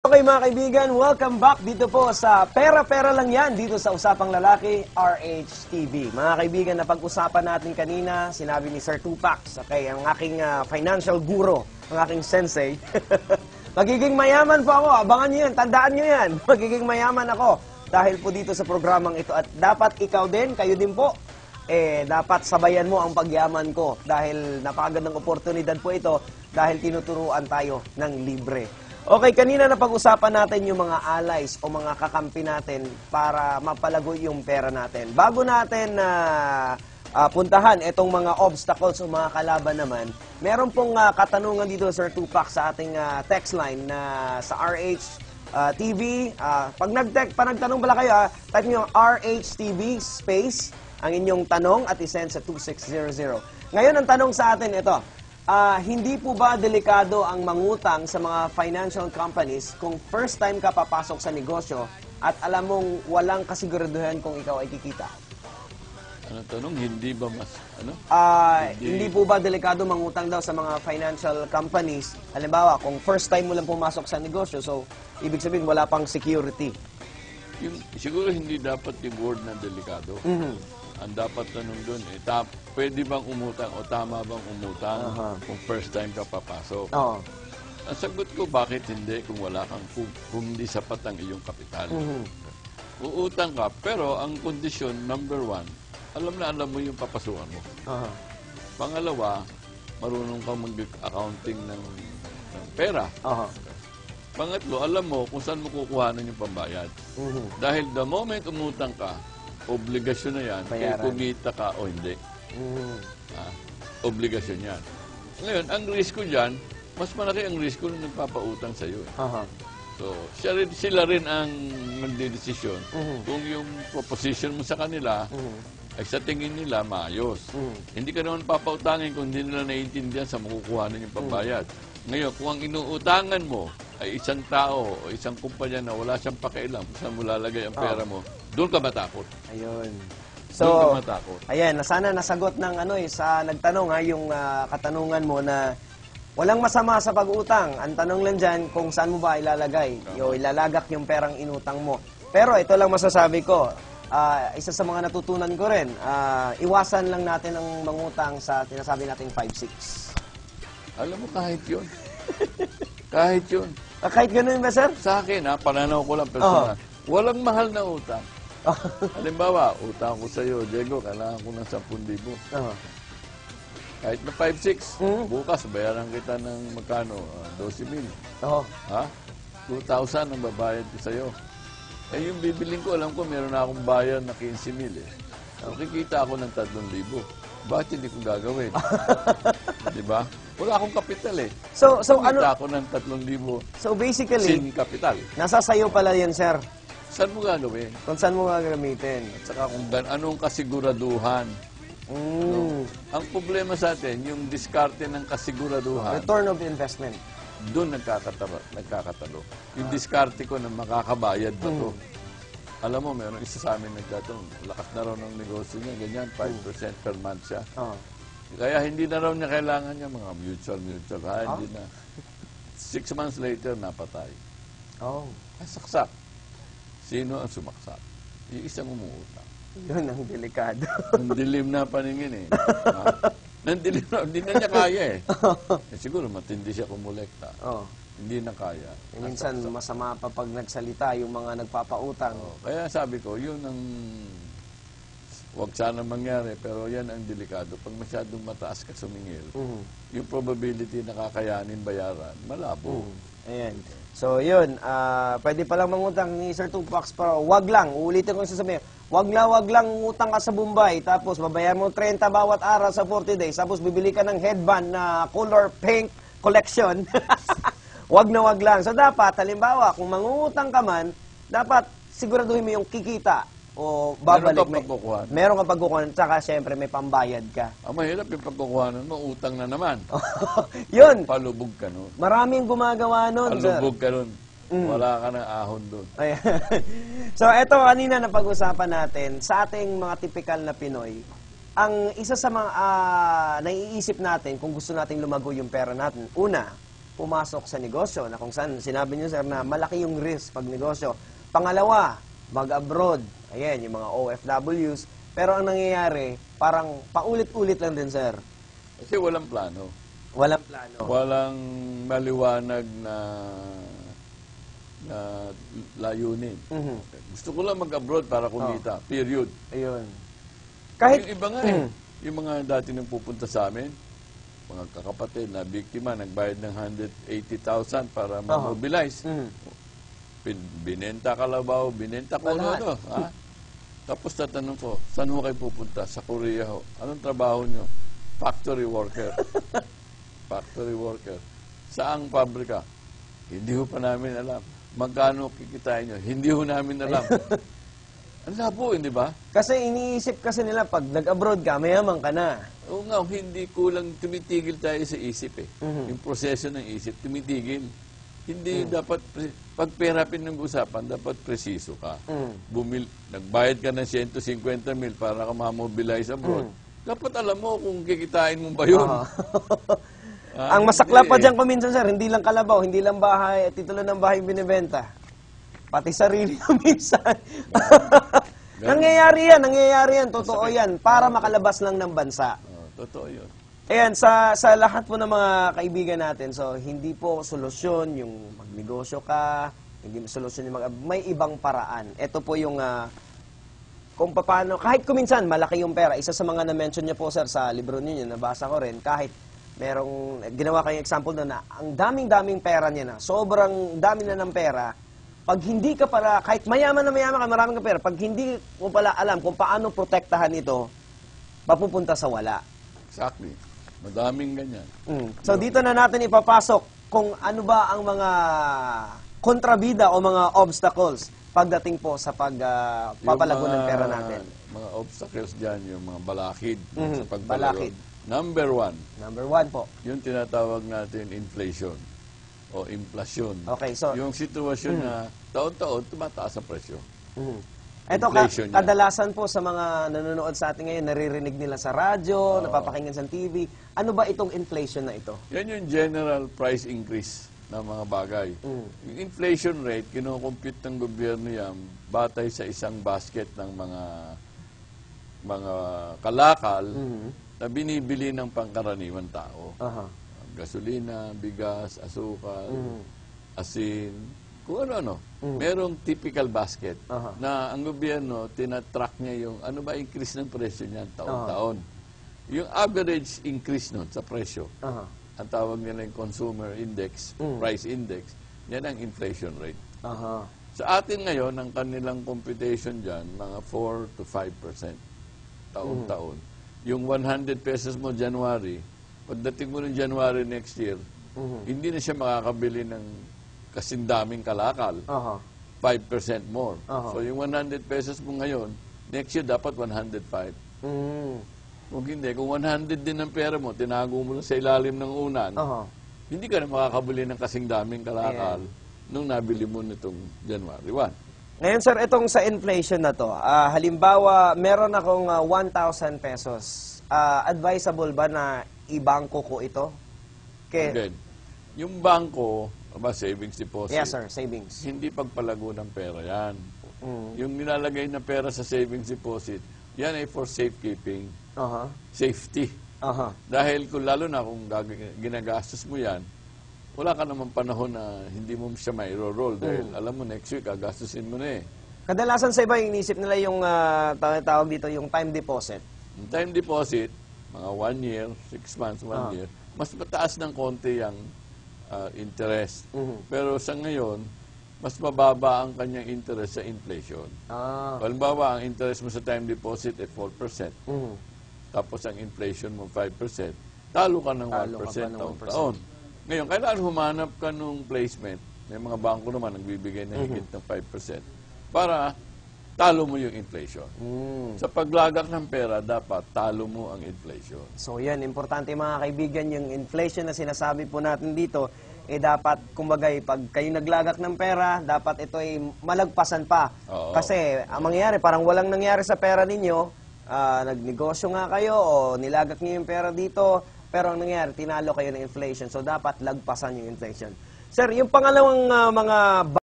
Okay mga kaibigan, welcome back dito po sa Pera-Pera Lang Yan, dito sa Usapang Lalaki, RH-TV. Mga kaibigan, napag-usapan natin kanina, sinabi ni Sir Tupac, okay, ang aking financial guru, ang aking sensei. Magiging mayaman po ako, abangan nyo yan, tandaan nyo yan. Magiging mayaman ako dahil po dito sa programang ito. At dapat ikaw din, kayo din po, dapat sabayan mo ang pagyaman ko dahil napakagandang oportunidad po ito dahil tinuturuan tayo ng libre. Okay, kanina napag-usapan natin yung mga allies o mga kakampi natin para mapalago yung pera natin. Bago natin puntahan itong mga obstacles o mga kalaban naman, meron pong katanungan dito, Sir Tupac, sa ating text line na sa RH TV. Pag nagtanong pala kayo, type nyo RH TV space ang inyong tanong at isend sa 2600. Ngayon, ang tanong sa atin ito. Hindi po ba delikado ang mangutang sa mga financial companies kung first time ka papasok sa negosyo at alam mong walang kasiguraduhan kung ikaw ay kikita? Ano tanong? Hindi ba mas, ano? Hindi po ba delikado mangutang daw sa mga financial companies? Halimbawa, kung first time mo lang pumasok sa negosyo, so ibig sabihin wala pang security. Siguro hindi dapat yung word na delikado. Ang dapat tanong doon, pwede bang umutang o tama bang umutang kung first time ka papasok? Ang sagot ko, bakit hindi kung wala kang, kung hindi sapat ang iyong kapital? Uutang ka, pero ang kondisyon, number one, alam mo yung papasukan mo. Pangalawa, marunong kang mag-accounting ng pera. Pangatlo, alam mo kung saan mo kukuhanan yung pambayad. Dahil the moment umutang ka, obligasyon na yan, kaya kumita ka o hindi. Obligasyon yan. Ngayon, ang risko dyan, mas malaki ang risko nung nagpapautang sa'yo. So, sila rin ang nagdedesisyon kung yung proposition mo sa kanila ay sa tingin nila maayos. Hindi ka naman papautangin kung hindi nila naiintindihan sa makukuhanan yung pambayad. Ngayon, kung ang inuutangan mo ay isang tao o isang kumpanya na wala siyang pakialam kung saan mo lalagay ang pera mo, doon ka matakot. Ayun. So, doon ka matakot. Ayan, sana nasagot ng sa nagtanong yung katanungan mo na walang masama sa pag-utang. Ang tanong lang dyan kung saan mo ba ilalagay o ilalagak yung perang inutang mo. Pero ito lang masasabi ko, isa sa mga natutunan ko rin, iwasan lang natin ang mangutang sa tinasabi nating 5-6. Alam mo, kahit yun. Kahit yun. Kahit ganun ba, sir? Sa akin, pananaw ko lang personal. Walang mahal na utang. Halimbawa, utang ko sa'yo, Diego, kailangan ko ng 10,000. Kahit na 5-6, bukas bayaran kita ng magkano? 12,000. Ha? 2,000 ang babayad ko sa'yo. Yung bibiling ko, alam ko, meron na akong bayad na 15,000. Kikita ako ng 3,000. Bakit hindi ko gagawin? Diba? Wala akong kapital So Kikita ako ng 3,000. So basically, sin kapital. Nasa sayo pala yan, sir. Saan mo gagawin? Kung saan mo gagamitin. At saka kung anong kasiguraduhan. No? Ang problema sa atin, yung diskarte ng kasiguraduhan. Return of investment. Doon nagkakatalo. Yung diskarte ko na makakabayad ba to? Alam mo, meron isa sa amin nagtatanong, lakas na raw ng negosyo niya, ganyan, 5% per month siya. Kaya hindi na raw niya kailangan niya mga mutual. Hindi na. 6 months later, napatay. Saksak. Sino ang sumaksak? Yung isang umuutang. Yun ang delikado. Nandilim na paningin Nandilim na, hindi na niya kaya siguro matindi siya kumulekta. Hindi na kaya. Minsan masama pa pag nagsalita yung mga nagpapautang. Kaya sabi ko, yun ang huwag sana mangyari, pero yan ang delikado. Pag masyadong mataas ka sumingil, yung probability na kakayanin bayaran, malabo. Ayan. So, yun. Pwede palang mangutang ni Sir Tupac, pero wag lang. Uulitin ko yung sasabihin. Wag lang utang ka sa Bombay, tapos babayaran mo 30 bawat araw sa 40 days, tapos bibili ka ng headband na color pink collection. Wag lang. So, dapat, halimbawa, kung mangungutang ka man, dapat siguraduhin mo yung kikita o babalik. Meron kang pagkukuhanan. Tsaka, syempre, may pambayad ka. Ang mahirap yung pagkukuhanan mo, utang na naman. Yun. Palubog ka nun. Maraming gumagawa nun, sir. Palubog ka nun. Wala ka ng ahon doon. So, eto kanina na pag-usapan natin, sa ating mga tipikal na Pinoy, ang isa sa mga naiisip natin kung gusto nating lumago yung pera natin, una, pumasok sa negosyo, na kung saan sinabi niyo, sir, na malaki yung risk pag negosyo. Pangalawa, mag-abroad. Ayan, yung mga OFWs. Pero ang nangyayari, parang paulit-ulit lang din, sir. Kasi walang plano. Walang plano. Walang maliwanag na layunin. Gusto ko lang mag-abroad para kumita. Period. Ayun. Kahit, Yung iba nga yung mga dati nang pupunta sa amin, mga kakapatid na biktima, nagbayad ng 180,000 para ma-mobilize. Binenta kalabaw, binenta ko ano. Ha? Tapos tatanong ko, saan ho kayo pupunta? Sa Korea ho. Anong trabaho nyo? Factory worker. Factory worker. Saang pabrika? Hindi ho pa namin alam. Magkano kikitain nyo? Hindi ho namin alam. Ang labo, hindi ba? kasi iniisip kasi nila, pag nag-abroad ka, mayaman ka na. Oo nga, hindi kulang, tumitigil tayo sa isip eh. Yung proseso ng isip, tumitigil. Hindi dapat, pag pera pinag-usapan, dapat presiso ka. Nagbayad ka ng 150 mil para ka ma-mobilize abroad. Dapat alam mo kung kikitain mo ba yun. Ang masakla pa dyan kuminsan, sir, hindi lang kalabaw, hindi lang bahay, titulo ng bahay binibenta. Pati sarili minsan. nangyayari yan, totoo yan, para makalabas lang ng bansa. Totoo yun. Ayan, sa lahat po ng mga kaibigan natin, so hindi po solusyon yung magnegosyo ka, hindi solusyon yung may ibang paraan. Ito po yung kung paano, kahit kuminsan malaki yung pera, isa sa mga na-mention niyo po, sir, sa libro niyo, nabasa ko rin, kahit merong, ginawa kayong example doon na ang daming-daming pera niya na, sobrang dami na ng pera, pag hindi ka pala, kahit mayaman ka, maraming ka pera, pag hindi mo pala alam kung paano protektahan ito, mapupunta sa wala. Exactly. Madaming ganyan. So dito na natin ipapasok kung ano ba ang mga kontrabida o mga obstacles pagdating po sa pagpapalago ng pera natin. Mga obstacles dyan, yung mga balakid sa pagpalago. Balakid. Number one po. yung tinatawag natin inflation o inflasyon. Okay, so Yung sitwasyon na taon-taon tumataas ang presyo. ito Inflation yan. kadalasan po sa mga nanonood sa atin ngayon, naririnig nila sa radyo, napapakinggan sa TV. Ano ba itong inflation na ito? Yan yung general price increase ng mga bagay. Yung inflation rate, kinocompute ng gobyerno yan batay sa isang basket ng mga kalakal na binibili ng pangkaraniwan tao. Gasolina, bigas, asukal, asin, kung ano-ano. Merong typical basket na ang gobyerno, tinatrack niya yung ano ba increase ng presyo niyan taon-taon. Yung average increase nun sa presyo, ang tawag nila yung consumer index, price index, yan ang inflation rate. Sa atin ngayon, ang kanilang computation dyan, mga 4 to 5% taon-taon. Yung 100 pesos mo January, pagdating mo ng January next year, hindi na siya makakabili ng kasindaming kalakal. 5% more. So yung 100 pesos mo ngayon, next year dapat 105. Kung hindi, kung 100 din ang pera mo, tinago mo lang sa ilalim ng unan, hindi ka na makakabili ng kasing daming kalakal nung nabili mo nitong January 1. Ngayon, sir, itong sa inflation na to, halimbawa, meron akong 1,000 pesos. Advisable ba na ibangko ko ito? Again, yung bangko, savings deposit. Yes, sir, savings. Hindi pagpalago ng pera yan. Yung nilalagay na pera sa savings deposit, yan ay for safekeeping, safety. Dahil kung lalo na kung ginagastos mo yan, wala ka naman panahon na hindi mo siya may roll dahil alam mo next week gagastusin mo na eh. Kadalasan sa iba, inisip nila yung tawag dito, yung time deposit. Yung time deposit, mga 1 year, 6 months, 1 year, mas mataas ng konti yung interest. Pero sa ngayon, mas mababa ang kanyang interest sa inflation. Halimbawa, ang interest mo sa time deposit ay 4%. Tapos ang inflation mo 5%. Talo ka ng 1% taon-taon. Ngayon, kailangan humanap ka nung placement. May mga bangko naman nagbibigay ng higit ng 5% para talo mo yung inflation. Sa paglagak ng pera, dapat talo mo ang inflation. So yan, importante mga kaibigan, yung inflation na sinasabi po natin dito, dapat, kumbaga, pag kayo naglagak ng pera, dapat ito ay malagpasan pa. Kasi, ang mangyayari, parang walang nangyari sa pera ninyo, nagnegosyo nga kayo, o nilagak niyo yung pera dito, pero ang nangyari, tinalo kayo ng inflation. So, dapat lagpasan yung inflation. Sir, yung pangalawang mga